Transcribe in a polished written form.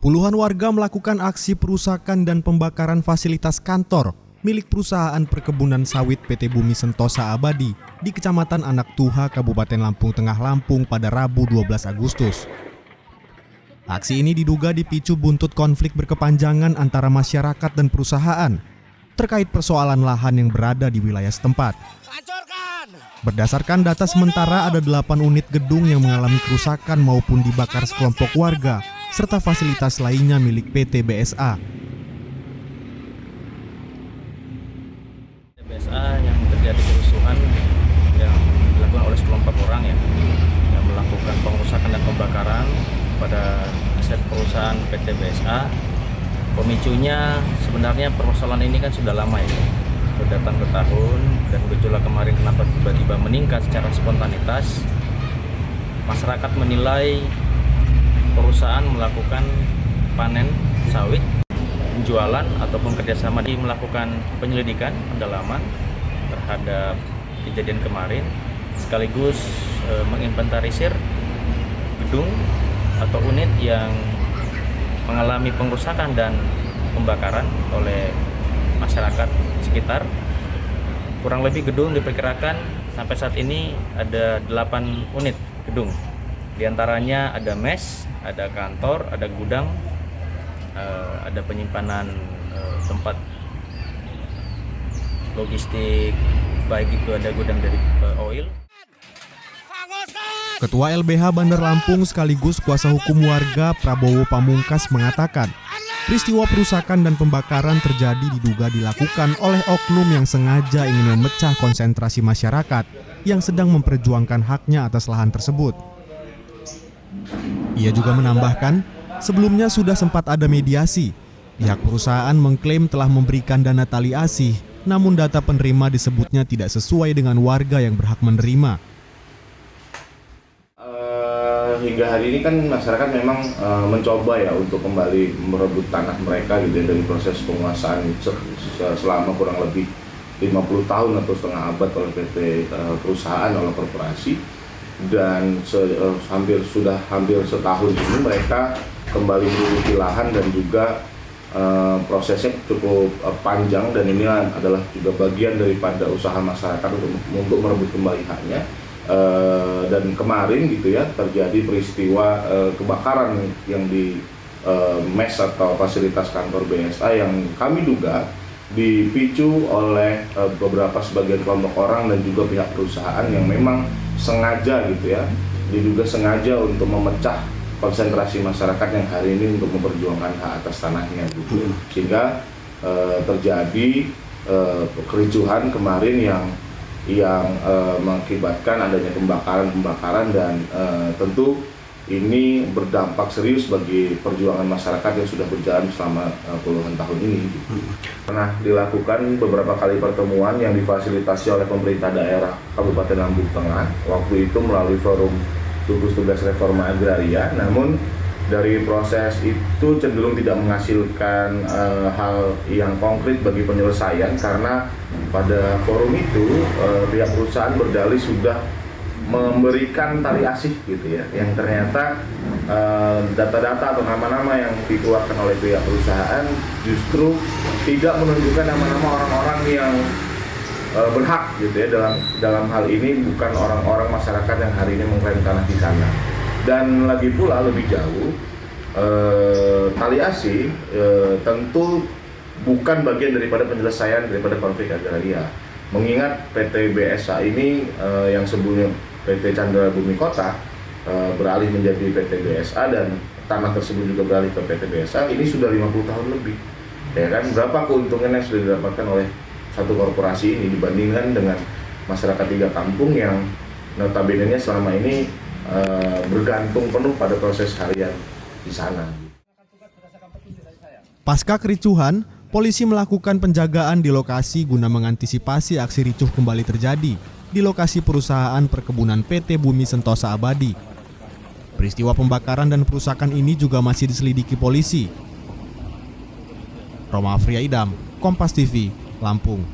Puluhan warga melakukan aksi perusakan dan pembakaran fasilitas kantor milik perusahaan perkebunan sawit PT Bumi Sentosa Abadi di Kecamatan Anak Tuha, Kabupaten Lampung Tengah, Lampung pada Rabu 12 Agustus. Aksi ini diduga dipicu buntut konflik berkepanjangan antara masyarakat dan perusahaan terkait persoalan lahan yang berada di wilayah setempat. Berdasarkan data sementara ada 8 unit gedung yang mengalami kerusakan maupun dibakar sekelompok warga serta fasilitas lainnya milik PT BSA. BSA yang terjadi kerusuhan yang dilakukan oleh sekelompok orang yang melakukan pengerusakan dan pembakaran pada aset perusahaan PT BSA. Pemicunya sebenarnya permasalahan ini kan sudah lama ya, sudah datang ke tahun, dan gejolak kemarin kenapa tiba-tiba meningkat secara spontanitas. Masyarakat menilai perusahaan melakukan panen sawit, penjualan ataupun kerjasama di melakukan penyelidikan pendalaman terhadap kejadian kemarin, sekaligus menginventarisir gedung atau unit yang mengalami pengerusakan dan pembakaran oleh masyarakat sekitar. Kurang lebih gedung diperkirakan sampai saat ini ada 8 unit gedung. Di antaranya ada mes, ada kantor, ada gudang, ada penyimpanan tempat logistik, baik itu ada gudang dari oil. Ketua LBH Bandar Lampung sekaligus kuasa hukum warga Prabowo Pamungkas mengatakan, peristiwa perusakan dan pembakaran terjadi diduga dilakukan oleh oknum yang sengaja ingin memecah konsentrasi masyarakat yang sedang memperjuangkan haknya atas lahan tersebut. Ia juga menambahkan, sebelumnya sudah sempat ada mediasi. Pihak perusahaan mengklaim telah memberikan dana tali asih, namun data penerima disebutnya tidak sesuai dengan warga yang berhak menerima. Hingga hari ini kan masyarakat memang mencoba ya untuk kembali merebut tanah mereka gitu ya, dari proses penguasaan selama kurang lebih 50 tahun atau setengah abad oleh PT perusahaan, oleh korporasi, dan hampir setahun ini mereka kembali menduduki lahan dan juga prosesnya cukup panjang, dan ini adalah juga bagian daripada usaha masyarakat untuk merebut kembali haknya. Dan kemarin gitu ya terjadi peristiwa kebakaran yang di mes atau fasilitas kantor BSA yang kami duga dipicu oleh beberapa sebagian kelompok orang dan juga pihak perusahaan yang memang sengaja gitu ya, diduga sengaja untuk memecah konsentrasi masyarakat yang hari ini untuk memperjuangkan hak atas tanahnya gitu. Sehingga terjadi kericuhan kemarin yang mengakibatkan adanya pembakaran dan tentu ini berdampak serius bagi perjuangan masyarakat yang sudah berjalan selama puluhan tahun ini. Pernah dilakukan beberapa kali pertemuan yang difasilitasi oleh pemerintah daerah Kabupaten Lampung Tengah, waktu itu melalui forum gugus tugas reforma agraria, namun dari proses itu cenderung tidak menghasilkan hal yang konkret bagi penyelesaian, karena pada forum itu pihak perusahaan berdalih sudah memberikan tali asih gitu ya, yang ternyata data-data atau nama-nama yang dikeluarkan oleh pihak perusahaan justru tidak menunjukkan nama-nama orang-orang yang berhak gitu ya, dalam hal ini bukan orang-orang masyarakat yang hari ini mengklaim tanah di sana. Dan lagi pula lebih jauh, tali asih tentu bukan bagian daripada penyelesaian daripada konflik agraria. Mengingat PT BSA ini yang sebelumnya PT Chandra Bumi Kota beralih menjadi PT BSA, dan tanah tersebut juga beralih ke PT BSA, ini sudah 50 tahun lebih. Ya kan, berapa keuntungan yang sudah didapatkan oleh satu korporasi ini dibandingkan dengan masyarakat 3 kampung yang notabene-nya selama ini bergantung penuh pada proses harian di sana. Pasca kericuhan, polisi melakukan penjagaan di lokasi guna mengantisipasi aksi ricuh kembali terjadi di lokasi perusahaan perkebunan PT Bumi Sentosa Abadi. Peristiwa pembakaran dan perusakan ini juga masih diselidiki polisi. Roma Afriya Idam, Kompas TV, Lampung.